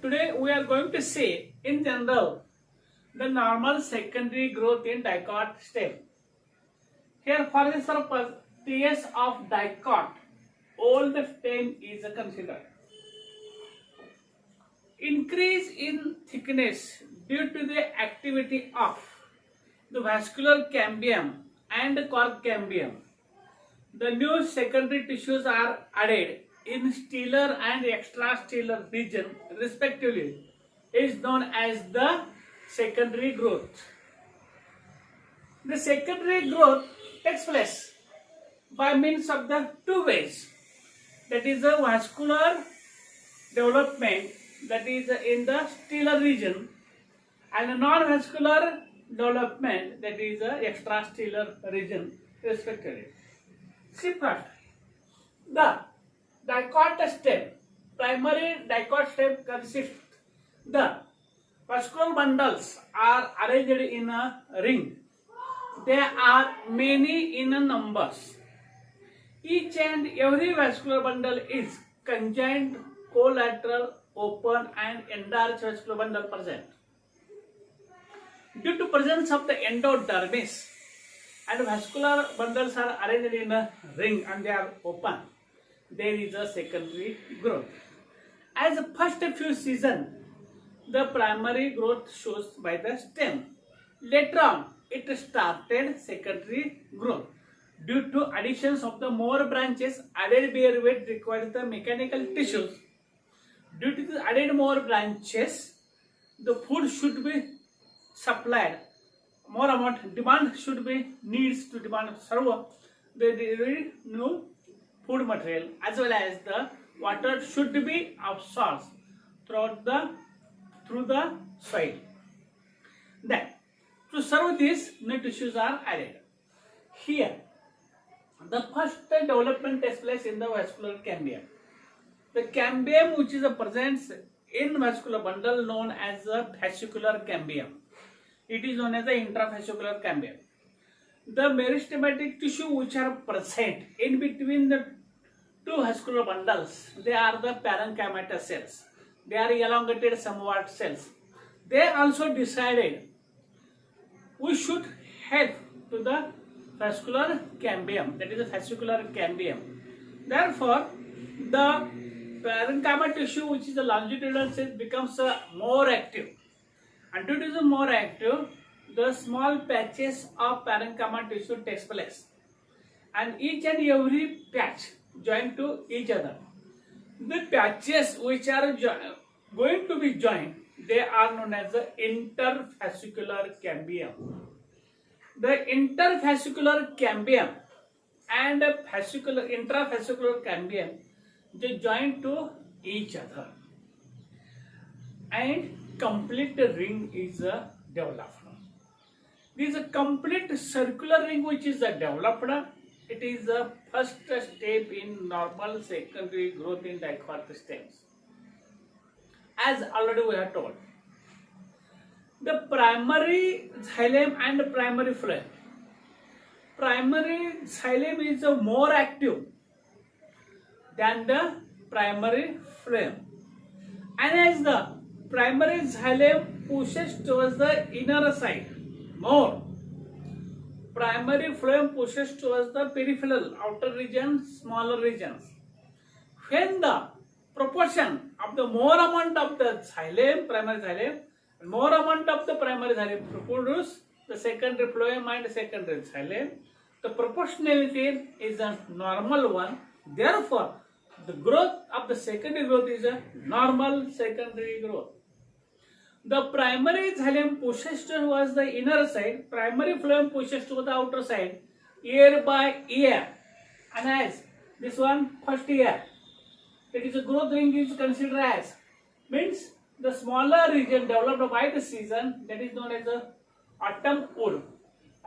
Today we are going to see in general the normal secondary growth in dicot stem. Here for this purpose, TS of dicot, all the stem is considered. Increase in thickness due to the activity of the vascular cambium and cork cambium. The new secondary tissues are added in stellar and extrastellar region respectively is known as the secondary growth. The secondary growth takes place by means of the two ways, that is the vascular development, that is in the stellar region, and the non-vascular development, that is the extrastellar region respectively. See first, the dicot stem, primary dicot stem consists the vascular bundles are arranged in a ring. There are many in numbers. Each and every vascular bundle is conjoined, collateral, open and enlarged vascular bundle present. Due to presence of the endodermis and vascular bundles are arranged in a ring and they are open, there is a secondary growth. As the first few seasons, the primary growth shows by the stem. Later on, it started secondary growth. Due to additions of the more branches, added bare weight requires the mechanical tissues. Due to the added more branches, the food should be supplied. More amount demand should be needs to demand serve. There is no food material as well as the water should be absorbed through the soil. Then to serve this, new tissues are added. Here, the first development takes place in the vascular cambium. The cambium which is present in vascular bundle known as the fascicular cambium. It is known as the intravascular cambium. The meristematic tissue which are present in between the two vascular bundles, they are the parenchymatous cells. They are elongated somewhat cells. They also decided we should head to the vascular cambium, that is the fascicular cambium. Therefore, the parenchyma tissue which is the longitudinal cell becomes more active. And due to the more active, the small patches of parenchyma tissue takes place. And each and every patch joined to each other. The patches which are going to be joined, they are known as the interfascicular cambium. The interfascicular cambium and intrafascicular cambium, they join to each other. And complete ring is developed. This is a complete circular ring which is developed. It is the first step in normal secondary growth in dicot stems. As already we have told, the primary xylem and primary phloem. Primary xylem is more active than the primary phloem. And as the primary xylem pushes towards the inner side more, primary phloem pushes towards the peripheral outer region, smaller regions. When the proportion of the more amount of the xylem, primary xylem, and more amount of the primary xylem produce the secondary phloem and secondary xylem, the proportionality is a normal one. Therefore, the growth of the secondary growth is a normal secondary growth. The primary xylem pushes towards the inner side, primary phloem pushes to the outer side, year by year. And as this one first year, it is a growth ring is considered as, means the smaller region developed by the season, that is known as the autumn wood.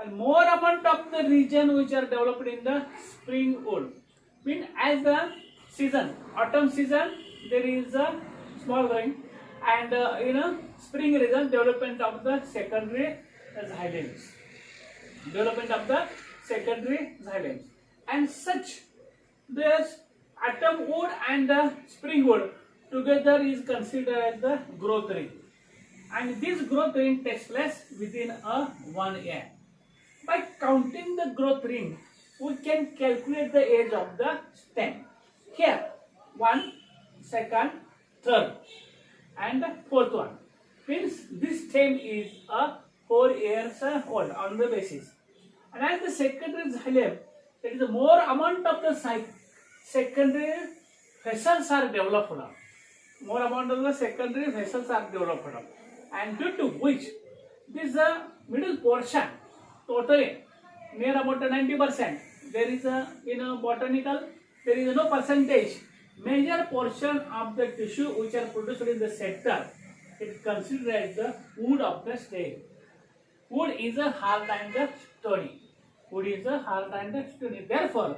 And more amount of the region which are developed in the spring wood. Means as the season, autumn season, there is a small ring, and spring region, development of the secondary xylems. Development of the secondary xylems. And such, this autumn wood and the spring wood together is considered as the growth ring. And this growth ring takes place within a 1 year. By counting the growth ring, we can calculate the age of the stem. Here, 1, 2nd, 3rd, and the 4th one. Means this stem is a 4 years old on the basis. And as the secondary xylem, there is a more amount of the secondary vessels are developed. More amount of the secondary vessels are developed. And due to which this middle portion totally near about 90%. There is a botanical there is no percentage. Major portion of the tissue which are produced in the center, it is considered as the wood of the stem. Wood is a hard and stony. Wood is a hard and stony. Therefore,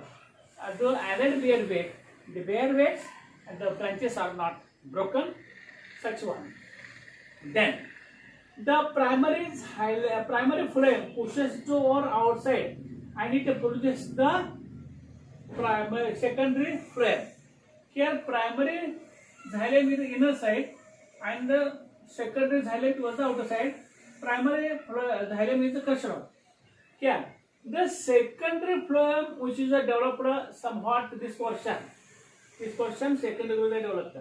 to added bare weight, the bare weights and the branches are not broken. Such one. Then the primary phloem pushes toward outside and it produces the secondary phloem. Here primary xylem is the inner side and the secondary xylem was the outer side. Primary xylem is the crusher. Here the secondary phloem which is developed somewhat this portion secondary was developed,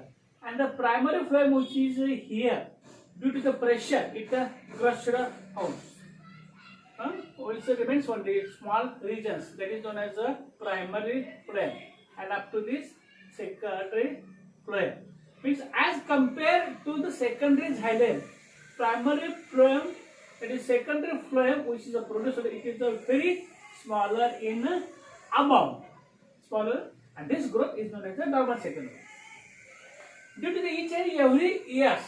and the primary phloem which is here due to the pressure it crushed out. Also remains only small regions, that is known as the primary phloem, and up to this secondary phloem. Means as compared to the secondary xylem, primary phloem, that is secondary phloem which is produced, it is very smaller in amount, smaller, and this growth is known as the normal secondary. Due to the each and every years,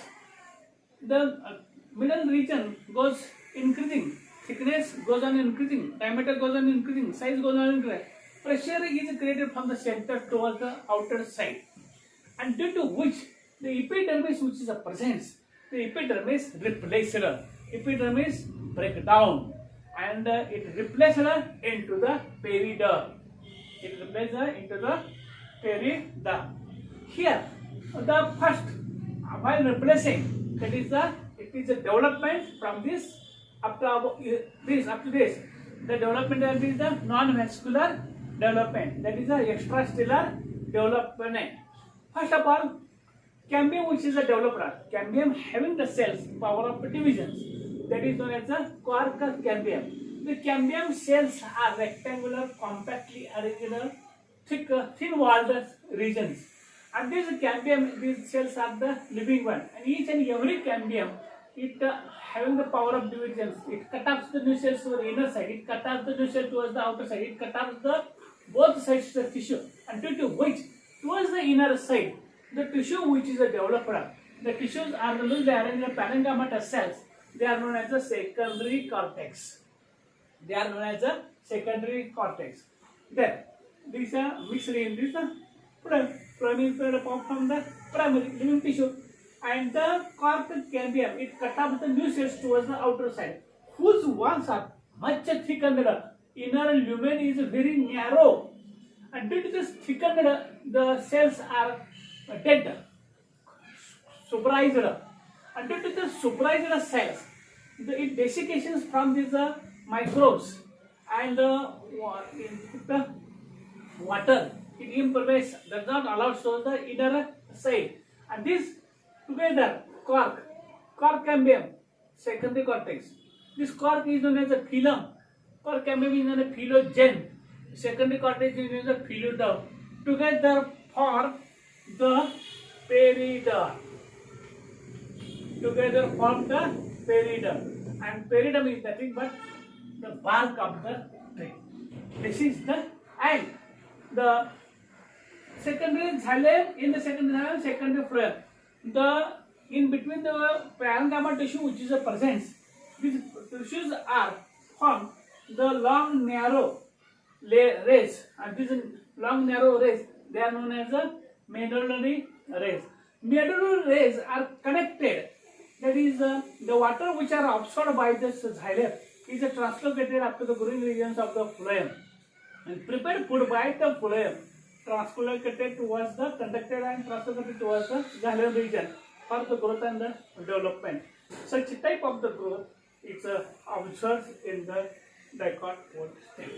the middle region goes increasing, thickness goes on increasing, diameter goes on increasing, size goes on increasing. Pressure is created from the center towards the outer side, and due to which the epidermis which is a presence, the epidermis replaced, epidermis break down, and it replaced into the periderm. It replaced into the periderm. Here, the first while replacing, that is it is a development from this up to this. The development that is the non-vascular development, that is the extracellular development. First of all, cambium which is a developer, cambium having the cells power of divisions, that is known as the quark cambium. The cambium cells are rectangular, compactly arranged, thin-walled regions. And these cells are the living one, and each and every cambium, it having the power of divisions. It cut off the new cells to the inner side, it cut off the new cell towards the outer side, it cut off the both sides of the tissue, and due to which towards the inner side, the tissue which is a developer, the tissues are loosely arranged in parenchymatous cells. They are known as the secondary cortex. They are known as the secondary cortex. Then these are mixed in this phloem formed from the primary living tissue, and the quark cambium, it cut off the new cells towards the outer side, whose walls are much thickened. Inner lumen is very narrow, and due to this thickened, the cells are dead, superized, and due to the superized cells, the desiccations from these microbes and the water, it impervious, does not allow to the inner side, and this together quark cambium, secondary cortex. This quark is known as a phylum. Quark cambium is known as phylogen. Secondary cortex is known as a phyloderm. Together form the periderm. Together form the periderm, and periderm is nothing but the bark of the tree. This is the and the secondary xylem. In the secondary xylem, secondary phloem, the in between the parenchyma tissue which is a presence, these tissues are formed the long narrow rays, and these long narrow rays, they are known as the medullary rays. Medullary rays are connected, that is the water which are absorbed by this xylem is translocated up to the growing regions of the phloem and prepared food by the phloem. translocated towards the conducted and translocated towards the xylem region for the growth and the development. Such type of the growth is observed in the dicot stem.